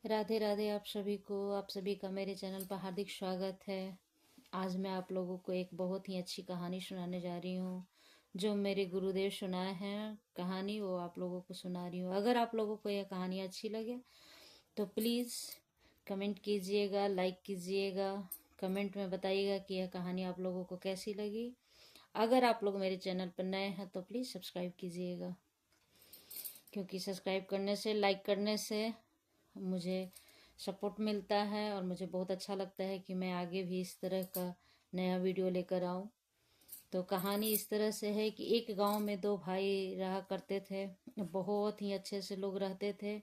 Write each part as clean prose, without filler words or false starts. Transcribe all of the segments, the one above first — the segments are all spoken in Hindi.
राधे राधे आप सभी को। आप सभी का मेरे चैनल पर हार्दिक स्वागत है। आज मैं आप लोगों को एक बहुत ही अच्छी कहानी सुनाने जा रही हूँ जो मेरे गुरुदेव सुनाए हैं। कहानी वो आप लोगों को सुना रही हूँ। अगर आप लोगों को यह कहानी अच्छी लगे तो प्लीज़ कमेंट कीजिएगा, लाइक कीजिएगा। कमेंट में बताइएगा कि यह कहानी आप लोगों को कैसी लगी। अगर आप लोग मेरे चैनल पर नए हैं तो प्लीज़ सब्सक्राइब कीजिएगा, क्योंकि सब्सक्राइब करने से, लाइक करने से मुझे सपोर्ट मिलता है और मुझे बहुत अच्छा लगता है कि मैं आगे भी इस तरह का नया वीडियो लेकर आऊँ। तो कहानी इस तरह से है कि एक गांव में दो भाई रहा करते थे। बहुत ही अच्छे से लोग रहते थे,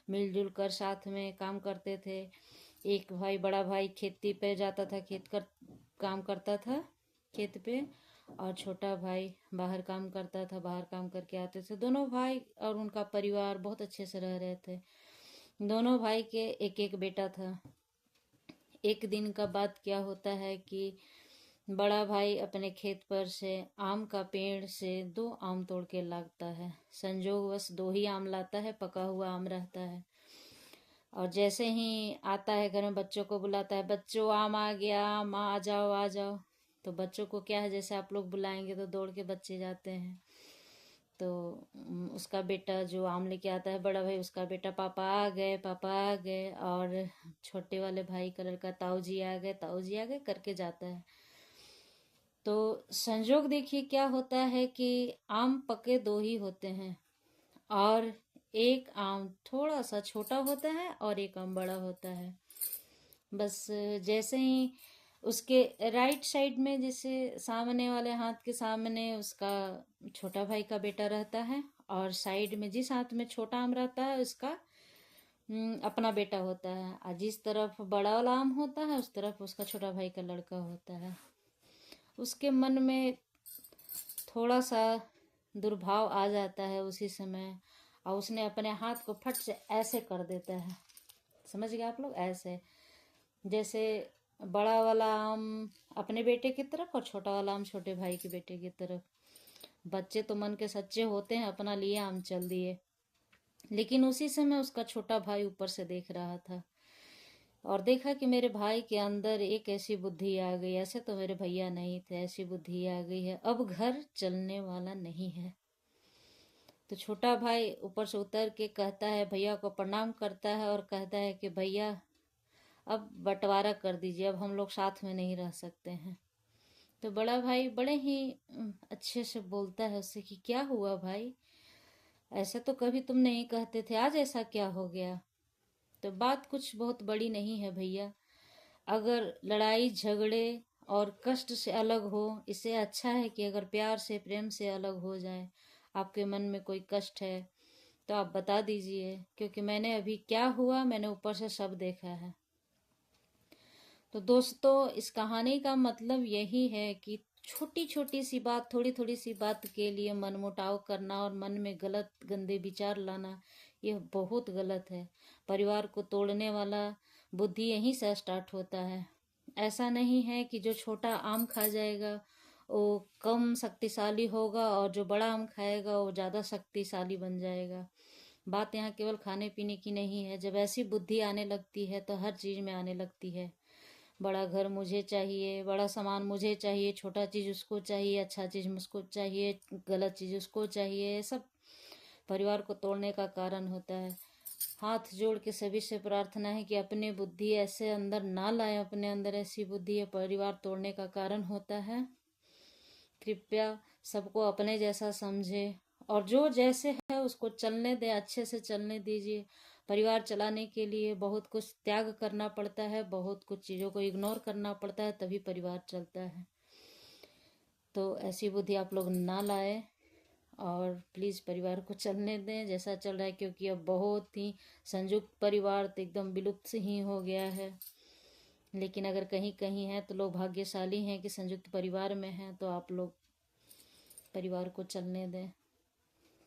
मिलजुल कर साथ में काम करते थे। एक भाई, बड़ा भाई खेती पे जाता था, खेत कर काम करता था खेत पे, और छोटा भाई बाहर काम करता था, बाहर काम करके आते थे। दोनों भाई और उनका परिवार बहुत अच्छे से रह रहे थे। दोनों भाई के एक एक बेटा था। एक दिन का बात क्या होता है कि बड़ा भाई अपने खेत पर से आम का पेड़ से दो आम तोड़ के लाता है। संजोगवश दो ही आम लाता है, पका हुआ आम रहता है। और जैसे ही आता है घर में, बच्चों को बुलाता है, बच्चों आम आ गया, आम आ जाओ आ जाओ। तो बच्चों को क्या है, जैसे आप लोग बुलाएंगे तो दौड़ के बच्चे जाते हैं। तो उसका बेटा जो आम लेके आता है, बड़ा भाई, उसका बेटा, पापा आ गए, पापा आ गए। और छोटे वाले भाई का लड़का, ताऊ जी आ गए, ताऊ जी आ गए करके जाता है। तो संजोग देखिए क्या होता है कि आम पके दो ही होते हैं, और एक आम थोड़ा सा छोटा होता है और एक आम बड़ा होता है। बस जैसे ही उसके राइट साइड में, जैसे सामने वाले हाथ के सामने उसका छोटा भाई का बेटा रहता है, और साइड में जिस हाथ में छोटा आम रहता है उसका अपना बेटा होता है। और जिस तरफ बड़ा वाला आम होता है उस तरफ उसका छोटा भाई का लड़का होता है। उसके मन में थोड़ा सा दुर्भाव आ जाता है उसी समय, और उसने अपने हाथ को फट से ऐसे कर देता है। समझ गए आप लोग? ऐसे जैसे बड़ा वाला आम अपने बेटे की तरफ और छोटा वाला आम छोटे भाई के बेटे की तरफ। बच्चे तो मन के सच्चे होते हैं, अपना लिए आम चल दिए। लेकिन उसी समय उसका छोटा भाई ऊपर से देख रहा था और देखा कि मेरे भाई के अंदर एक ऐसी बुद्धि आ गई, ऐसे तो मेरे भैया नहीं थे, ऐसी बुद्धि आ गई है, अब घर चलने वाला नहीं है। तो छोटा भाई ऊपर से उतर के कहता है, भैया को प्रणाम करता है और कहता है कि भैया अब बंटवारा कर दीजिए, अब हम लोग साथ में नहीं रह सकते हैं। तो बड़ा भाई बड़े ही अच्छे से बोलता है उससे कि क्या हुआ भाई, ऐसा तो कभी तुम नहीं कहते थे, आज ऐसा क्या हो गया? तो बात कुछ बहुत बड़ी नहीं है भैया। अगर लड़ाई झगड़े और कष्ट से अलग हो, इससे अच्छा है कि अगर प्यार से, प्रेम से अलग हो जाए। आपके मन में कोई कष्ट है तो आप बता दीजिए, क्योंकि मैंने अभी क्या हुआ मैंने ऊपर से सब देखा है। तो दोस्तों, इस कहानी का मतलब यही है कि छोटी छोटी सी बात, थोड़ी थोड़ी सी बात के लिए मनमुटाव करना और मन में गलत गंदे विचार लाना, यह बहुत गलत है। परिवार को तोड़ने वाला बुद्धि यहीं से स्टार्ट होता है। ऐसा नहीं है कि जो छोटा आम खा जाएगा वो कम शक्तिशाली होगा और जो बड़ा आम खाएगा वो ज़्यादा शक्तिशाली बन जाएगा। बात यहाँ केवल खाने पीने की नहीं है। जब ऐसी बुद्धि आने लगती है तो हर चीज़ में आने लगती है। बड़ा घर मुझे चाहिए, बड़ा सामान मुझे चाहिए, छोटा चीज़ उसको चाहिए, अच्छा चीज़ मुझको चाहिए, गलत चीज़ उसको चाहिए, सब परिवार को तोड़ने का कारण होता है। हाथ जोड़ के सभी से प्रार्थना है कि अपने बुद्धि ऐसे अंदर ना लाए, अपने अंदर ऐसी बुद्धि है परिवार तोड़ने का कारण होता है। कृपया सबको अपने जैसा समझे और जो जैसे है उसको चलने दे, अच्छे से चलने दीजिए। परिवार चलाने के लिए बहुत कुछ त्याग करना पड़ता है, बहुत कुछ चीज़ों को इग्नोर करना पड़ता है, तभी परिवार चलता है। तो ऐसी बुद्धि आप लोग ना लाए और प्लीज़ परिवार को चलने दें जैसा चल रहा है, क्योंकि अब बहुत ही संयुक्त परिवार तो एकदम विलुप्त से ही हो गया है। लेकिन अगर कहीं कहीं है तो लोग भाग्यशाली हैं कि संयुक्त परिवार में हैं, तो आप लोग परिवार को चलने दें।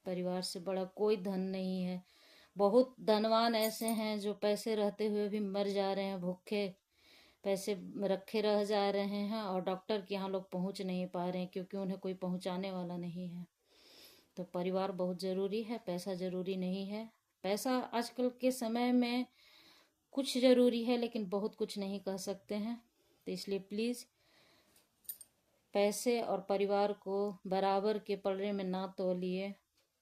परिवार से बड़ा कोई धन नहीं है। बहुत धनवान ऐसे हैं जो पैसे रहते हुए भी मर जा रहे हैं, भूखे पैसे रखे रह जा रहे हैं और डॉक्टर के यहाँ लोग पहुँच नहीं पा रहे हैं क्योंकि उन्हें कोई पहुँचाने वाला नहीं है। तो परिवार बहुत ज़रूरी है, पैसा ज़रूरी नहीं है। पैसा आजकल के समय में कुछ ज़रूरी है लेकिन बहुत कुछ नहीं कह सकते हैं। तो इसलिए प्लीज़ पैसे और परिवार को बराबर के पलड़े में ना तौलिए।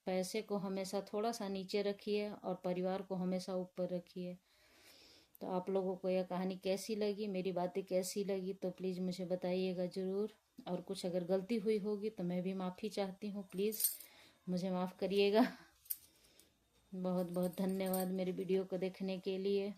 पैसे को हमेशा थोड़ा सा नीचे रखिए और परिवार को हमेशा ऊपर रखिए। तो आप लोगों को यह कहानी कैसी लगी, मेरी बातें कैसी लगी, तो प्लीज़ मुझे बताइएगा ज़रूर। और कुछ अगर गलती हुई होगी तो मैं भी माफ़ी चाहती हूँ, प्लीज़ मुझे माफ़ करिएगा। बहुत बहुत धन्यवाद मेरी वीडियो को देखने के लिए।